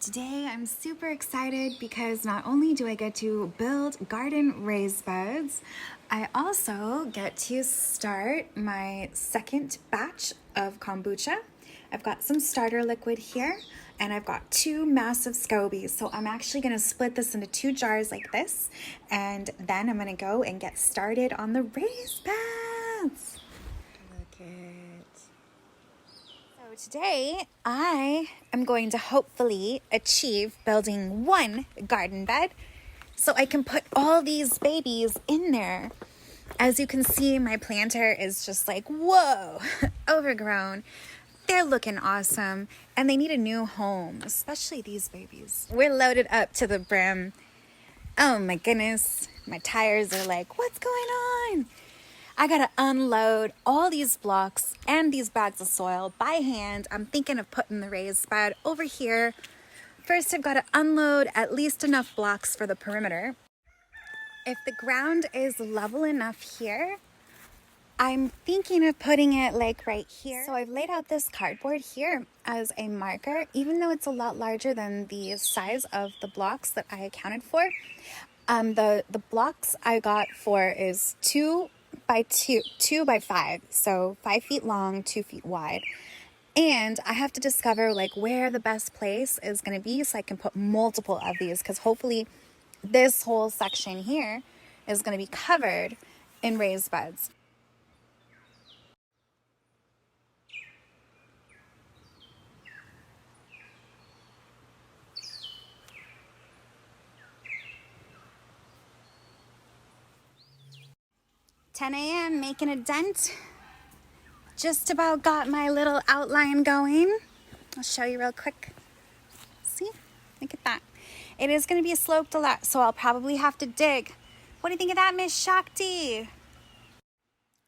Today I'm super excited because not only do I get to build garden raised beds, I also get to start my second batch of kombucha. I've got some starter liquid here and I've got two massive scobies. So I'm actually gonna split this into two jars like this, and then I'm gonna go and get started on the raised beds. Look it. So today I am going to hopefully achieve building one garden bed so I can put all these babies in there. As you can see, my planter is just like, whoa, overgrown. They're looking awesome and they need a new home, especially these babies. We're loaded up to the brim. Oh my goodness, my tires are like, what's going on? I gotta unload all these blocks and these bags of soil by hand. I'm thinking of putting the raised bed over here. First, I've gotta unload at least enough blocks for the perimeter. If the ground is level enough here, I'm thinking of putting it like right here. So I've laid out this cardboard here as a marker, even though it's a lot larger than the size of the blocks that I accounted for. The blocks I got for is 2 by 5, so 5 feet long, 2 feet wide. And I have to discover like where the best place is going to be so I can put multiple of these, because hopefully this whole section here is going to be covered in raised beds. "10 a.m. making a dent. Just about got my little outline going. I'll show you real quick. See? Look at that. It is going to be sloped a lot, so I'll probably have to dig. What do you think of that, Miss Shakti?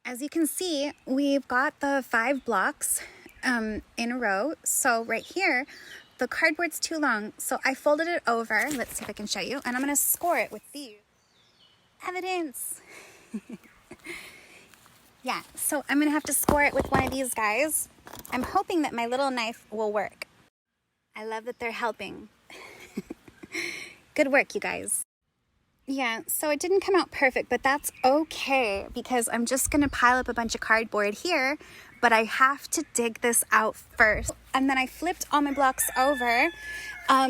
As you can see, we've got the 5 blocks in a row. So right here, the cardboard's too long, so I folded it over. Let's see if I can show you. And I'm going to score it with these. Evidence. Yeah, so I'm gonna have to score it with one of these guys. I'm hoping that my little knife will work. I love that they're helping. Good work, you guys. Yeah, so it didn't come out perfect, but that's okay because I'm just gonna pile up a bunch of cardboard here, but I have to dig this out first. And then I flipped all my blocks over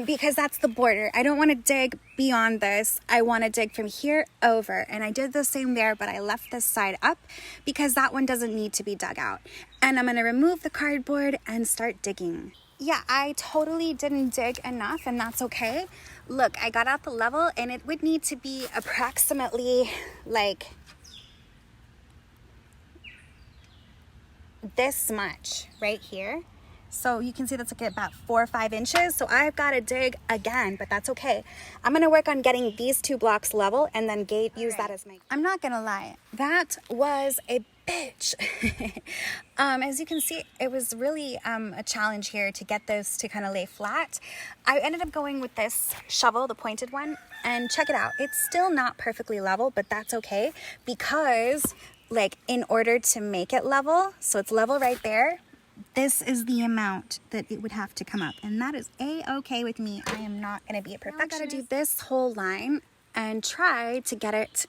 because that's the border. I don't want to dig beyond this. I want to dig from here over. And I did the same there, but I left this side up because that one doesn't need to be dug out. And I'm going to remove the cardboard and start digging. Yeah, I totally didn't dig enough, and that's okay. Look, I got out the level and it would need to be approximately like this much right here. So you can see that's like about 4 or 5 inches. So I've got to dig again, but that's okay. I'm going to work on getting these 2 blocks level and then use that as my... I'm not going to lie. That was a bitch. As you can see, it was really a challenge here to get this to kind of lay flat. I ended up going with this shovel, the pointed one, and check it out. It's still not perfectly level, but that's okay because like in order to make it level, so it's level right there, this is the amount that it would have to come up, and that is a-okay with me. I am not going to be a perfectionist. I'm going to do this whole line and try to get it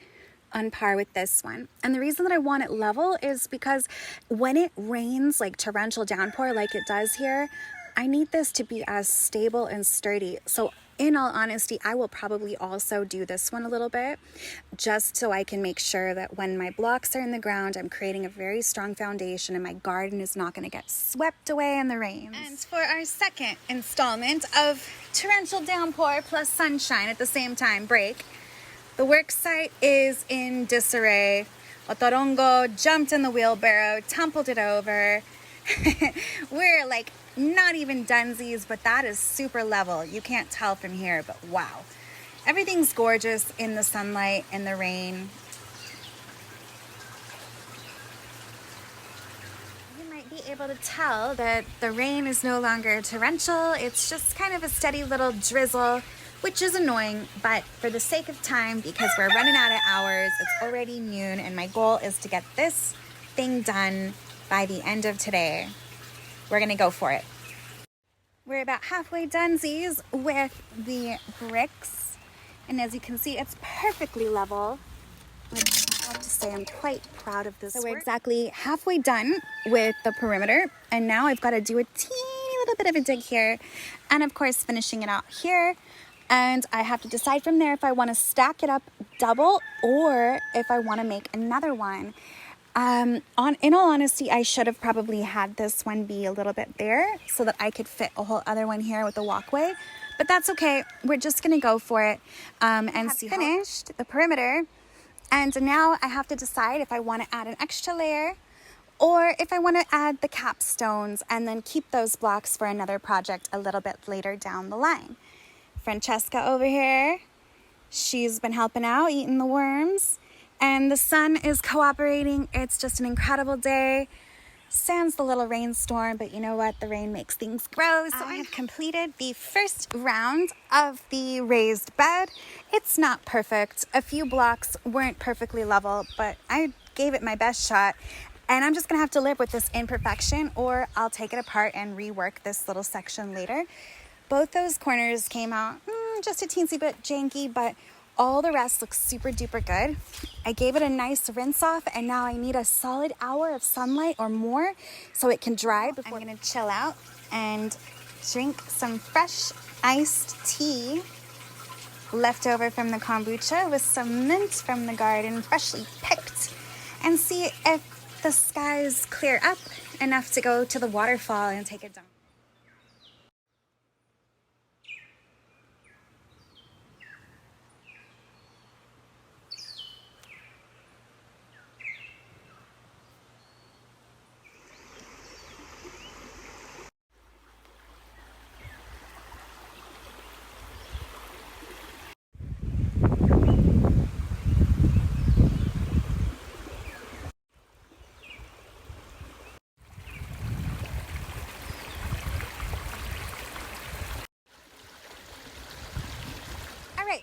on par with this one. And the reason that I want it level is because when it rains like torrential downpour like it does here, I need this to be as stable and sturdy. So in all honesty, I will probably also do this one a little bit just so I can make sure that when my blocks are in the ground, I'm creating a very strong foundation and my garden is not going to get swept away in the rains. And for our second installment of torrential downpour plus sunshine at the same time break, the work site is in disarray. Otorongo jumped in the wheelbarrow, tumbled it over. We're like not even dunsies, but that is super level. You can't tell from here, but wow. Everything's gorgeous in the sunlight and the rain. You might be able to tell that the rain is no longer torrential. It's just kind of a steady little drizzle, which is annoying, but for the sake of time, because we're running out of hours, it's already noon, and my goal is to get this thing done by the end of today. We're gonna go for it. We're about halfway donesies with the bricks, and as you can see, it's perfectly level, which I have to say I'm quite proud of this. So we're exactly halfway done with the perimeter, and now I've got to do a teeny little bit of a dig here, and of course finishing it out here. And I have to decide from there if I want to stack it up double or if I want to make another one. In all honesty, I should have probably had this one be a little bit there so that I could fit a whole other one here with the walkway. But that's okay. We're just going to go for it and see. Finished the perimeter. And now I have to decide if I want to add an extra layer or if I want to add the capstones and then keep those blocks for another project a little bit later down the line. Francesca over here, she's been helping out, eating the worms. And the sun is cooperating. It's just an incredible day. Sans the little rainstorm, but you know what? The rain makes things grow. So I have completed the first round of the raised bed. It's not perfect. A few blocks weren't perfectly level, but I gave it my best shot. And I'm just gonna have to live with this imperfection, or I'll take it apart and rework this little section later. Both those corners came out just a teensy bit janky, but all the rest looks super duper good. I gave it a nice rinse off, and now I need a solid hour of sunlight or more so it can dry before I'm gonna chill out and drink some fresh iced tea left over from the kombucha with some mint from the garden, freshly picked, and see if the skies clear up enough to go to the waterfall and take a dump.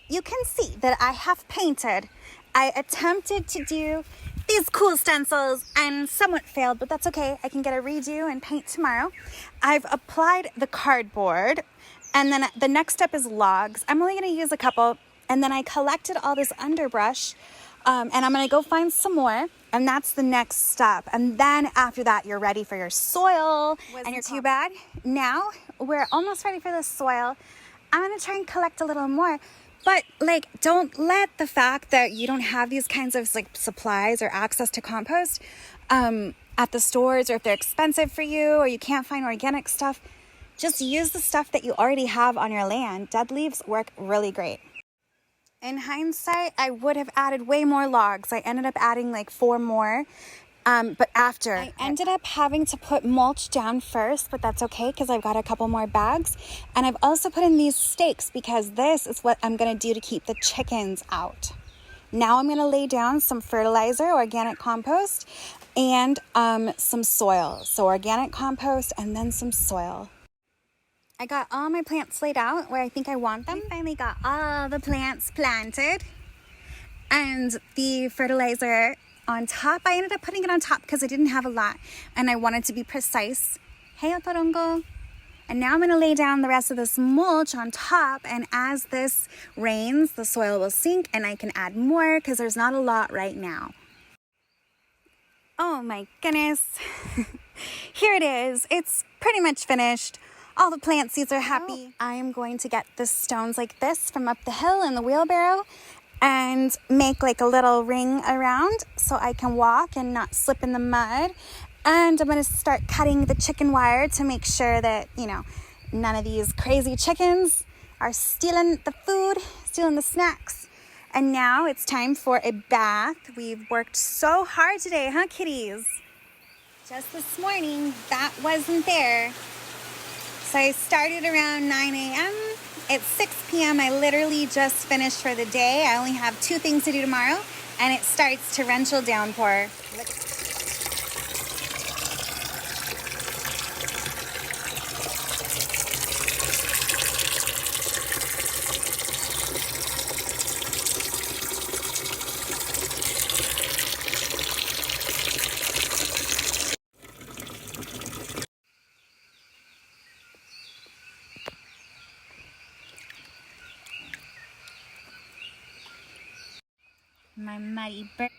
You can see that I have painted. I attempted to do these cool stencils and somewhat failed, but that's okay. I can get a redo and paint tomorrow. I've applied the cardboard, and then the next step is logs. I'm only going to use a couple, and then I collected all this underbrush, and I'm going to go find some more, and that's the next step. And then after that, you're ready for your soil, and you're too bad. Now we're almost ready for the soil. I'm going to try and collect a little more. But don't let the fact that you don't have these kinds of supplies or access to compost at the stores, or if they're expensive for you or you can't find organic stuff, just use the stuff that you already have on your land. Dead leaves work really great. In hindsight, I would have added way more logs. I ended up adding 4 more. But after, I ended up having to put mulch down first, but that's okay because I've got a couple more bags. And I've also put in these stakes because this is what I'm going to do to keep the chickens out. Now I'm going to lay down some fertilizer, organic compost, and some soil. So organic compost and then some soil. I got all my plants laid out where I think I want them. I finally got all the plants planted. And the fertilizer on top, I ended up putting it on top because I didn't have a lot and I wanted to be precise. Hey, Otorongo. And now I'm going to lay down the rest of this mulch on top, and as this rains, the soil will sink and I can add more because there's not a lot right now. Oh my goodness. Here it is. It's pretty much finished. All the plant seeds are happy. I am going to get the stones like this from up the hill in the wheelbarrow and make a little ring around so I can walk and not slip in the mud. And I'm gonna start cutting the chicken wire to make sure that, none of these crazy chickens are stealing the food, stealing the snacks. And now it's time for a bath. We've worked so hard today, huh, kitties? Just this morning, that wasn't there. So I started around 9 a.m. It's 6 p.m. I literally just finished for the day. I only have 2 things to do tomorrow, and it starts torrential downpour. My muddy bird.